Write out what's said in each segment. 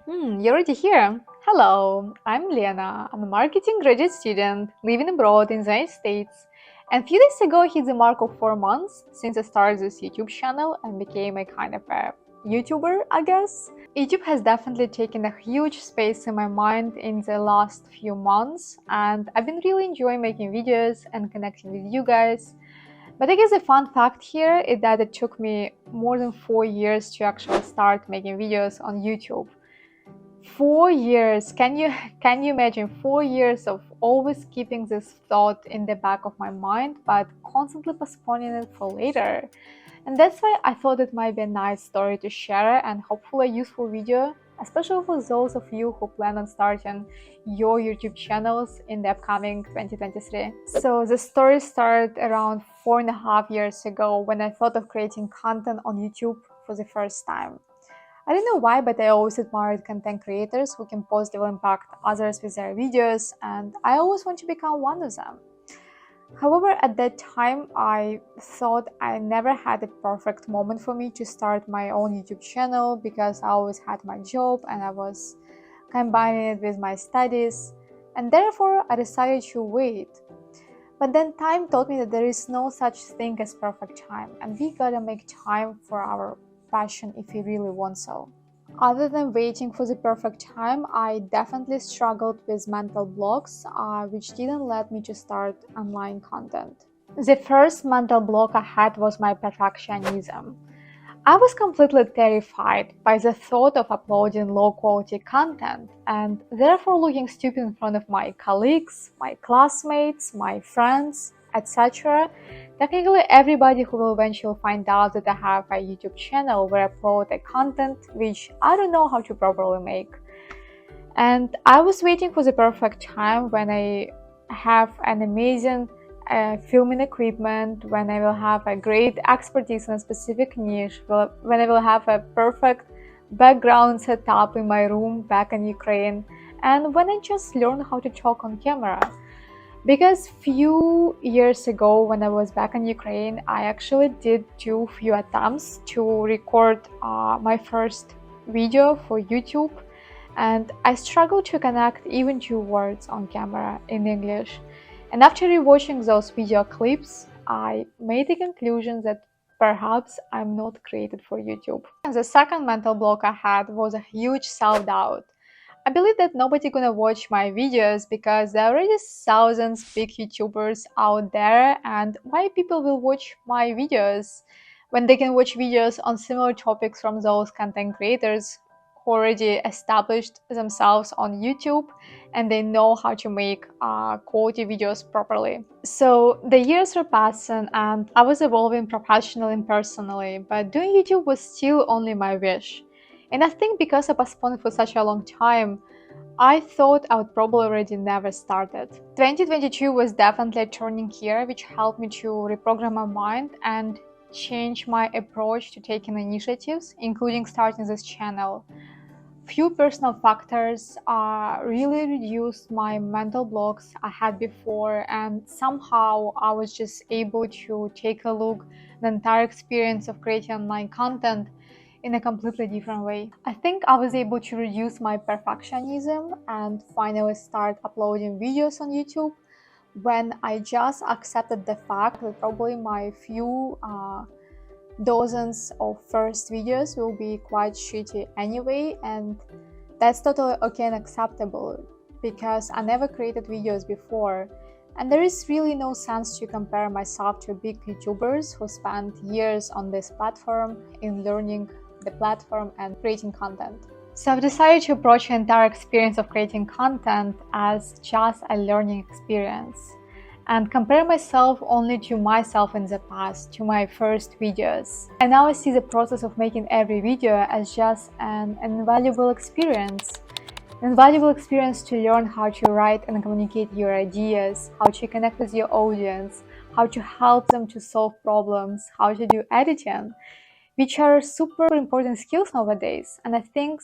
You're already here. Hello, I'm Lena. I'm a marketing graduate student living abroad in the United States. And a few days ago, I hit the mark of 4 months since I started this YouTube channel and became a kind of a YouTuber, I guess. YouTube has definitely taken a huge space in my mind in the last few months, and I've been really enjoying making videos and connecting with you guys. But I guess the fun fact here is that it took me more than 4 years to actually start making videos on YouTube. 4 years. Can you imagine 4 years of always keeping this thought in the back of my mind, but constantly postponing it for later? And that's why I thought it might be a nice story to share and hopefully a useful video, especially for those of you who plan on starting your YouTube channels in the upcoming 2023. So the story started around 4.5 years ago when I thought of creating content on YouTube for the first time. I don't know why, but I always admired content creators who can positively impact others with their videos, and I always want to become one of them. However, at that time, I thought I never had a perfect moment for me to start my own YouTube channel because I always had my job and I was combining it with my studies, and therefore I decided to wait. But then time taught me that there is no such thing as perfect time, and we gotta make time for our passion if we really want so. Other than waiting for the perfect time, I definitely struggled with mental blocks, which didn't let me to start online content. The first mental block I had was my perfectionism. I was completely terrified by the thought of uploading low quality content and therefore looking stupid in front of my colleagues, my classmates, my friends, etc. Technically, everybody who will eventually find out that I have a YouTube channel where I upload a content which I don't know how to properly make. And I was waiting for the perfect time when I have an amazing filming equipment, when I will have a great expertise in a specific niche, when I will have a perfect background set up in my room back in Ukraine, and when I just learn how to talk on camera. Because few years ago when I was back in Ukraine, I actually did do few attempts to record my first video for YouTube, and I struggled to connect even two words on camera in English. And after rewatching those video clips, I made the conclusion that perhaps I'm not created for YouTube. And the second mental block I had was a huge self-doubt. I believe that nobody gonna watch my videos because there are already thousands big YouTubers out there, and why people will watch my videos when they can watch videos on similar topics from those content creators who already established themselves on YouTube and they know how to make quality videos properly. So the years were passing and I was evolving professionally and personally, but doing YouTube was still only my wish. And I think because I postponed it for such a long time, I thought I would probably already never started. 2022 was definitely a turning year which helped me to reprogram my mind and change my approach to taking initiatives, including starting this channel. Few personal factors really reduced my mental blocks I had before, and somehow I was just able to take a look at the entire experience of creating online content in a completely different way. I think I was able to reduce my perfectionism and finally start uploading videos on YouTube when I just accepted the fact that probably my few dozens of first videos will be quite shitty anyway, and that's totally okay and acceptable because I never created videos before, and there is really no sense to compare myself to big YouTubers who spent years on this platform in learning the platform and creating content. So I've decided to approach the entire experience of creating content as just a learning experience and compare myself only to myself in the past, to my first videos. And now I see the process of making every video as just an invaluable experience. An invaluable experience to learn how to write and communicate your ideas, how to connect with your audience, how to help them to solve problems, how to do editing, which are super important skills nowadays. And I think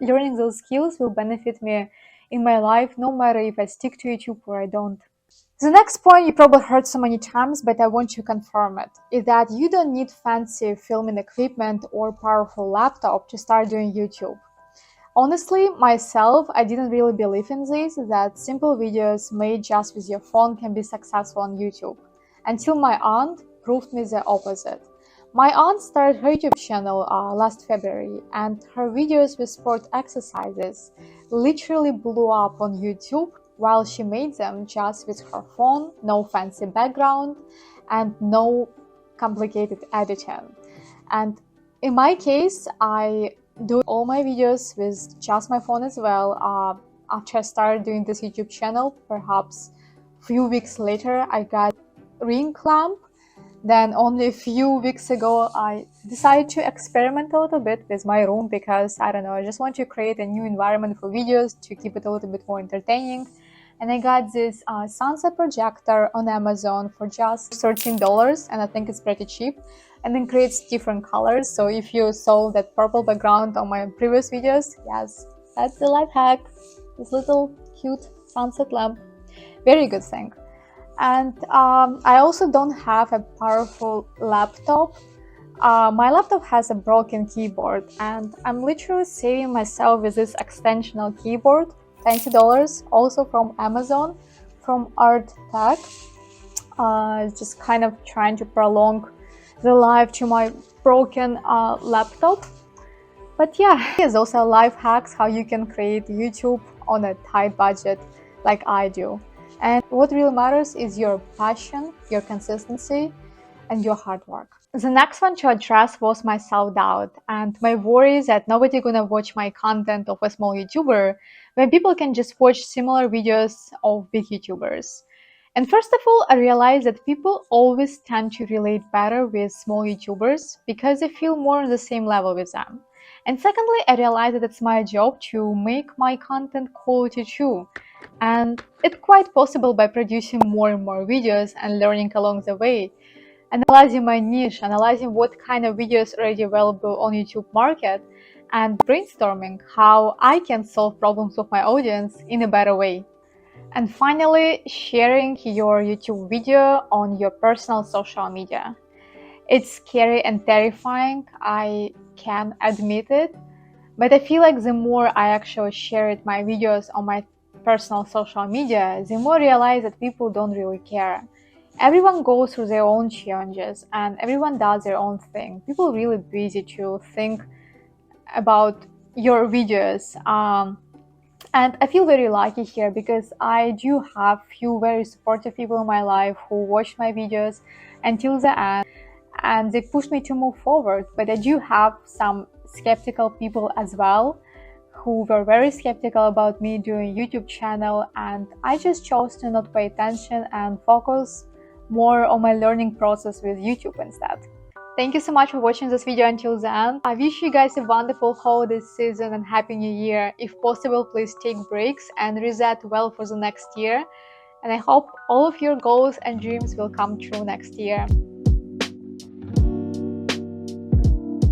learning those skills will benefit me in my life, no matter if I stick to YouTube or I don't. The next point you probably heard so many times, but I want to confirm it, is that you don't need fancy filming equipment or powerful laptop to start doing YouTube. Honestly, myself, I didn't really believe in this, that simple videos made just with your phone can be successful on YouTube, until my aunt proved me the opposite. My aunt started her YouTube channel last February, and her videos with sport exercises literally blew up on YouTube while she made them just with her phone, no fancy background, and no complicated editing. And in my case, I do all my videos with just my phone as well. After I started doing this YouTube channel, perhaps a few weeks later, I got ring lamp. Then only a few weeks ago, I decided to experiment a little bit with my room because, I don't know, I just want to create a new environment for videos to keep it a little bit more entertaining. And I got this sunset projector on Amazon for just $13, and I think it's pretty cheap. And then creates different colors. So if you saw that purple background on my previous videos, yes, that's the life hack. This little cute sunset lamp. Very good thing. And I also don't have a powerful laptop. My laptop has a broken keyboard, and I'm literally saving myself with this extensional keyboard, $20, also from Amazon, from Art Tech. Just kind of trying to prolong the life to my broken laptop. But yeah, there's also life hacks how you can create YouTube on a tight budget like I do. And what really matters is your passion, your consistency, and your hard work. The next one to address was my self-doubt and my worries that nobody gonna watch my content of a small YouTuber when people can just watch similar videos of big YouTubers. And first of all, I realized that people always tend to relate better with small YouTubers because they feel more on the same level with them. And secondly, I realized that it's my job to make my content quality too. And it's quite possible by producing more and more videos and learning along the way, analyzing my niche, analyzing what kind of videos are already available on YouTube market, and brainstorming how I can solve problems of my audience in a better way. And finally, sharing your YouTube video on your personal social media. It's scary and terrifying, I can admit it, but I feel like the more I actually share my videos on my personal social media, the more I realize that people don't really care. Everyone goes through their own challenges and everyone does their own thing. People are really busy to think about your videos. And I feel very lucky here because I do have few very supportive people in my life who watch my videos until the end and they push me to move forward. But I do have some skeptical people as well who were very skeptical about me doing YouTube channel, and I just chose to not pay attention and focus more on my learning process with YouTube instead. Thank you so much for watching this video until the end. I wish you guys a wonderful holiday season and happy new year. If possible, please take breaks and reset well for the next year. And I hope all of your goals and dreams will come true next year.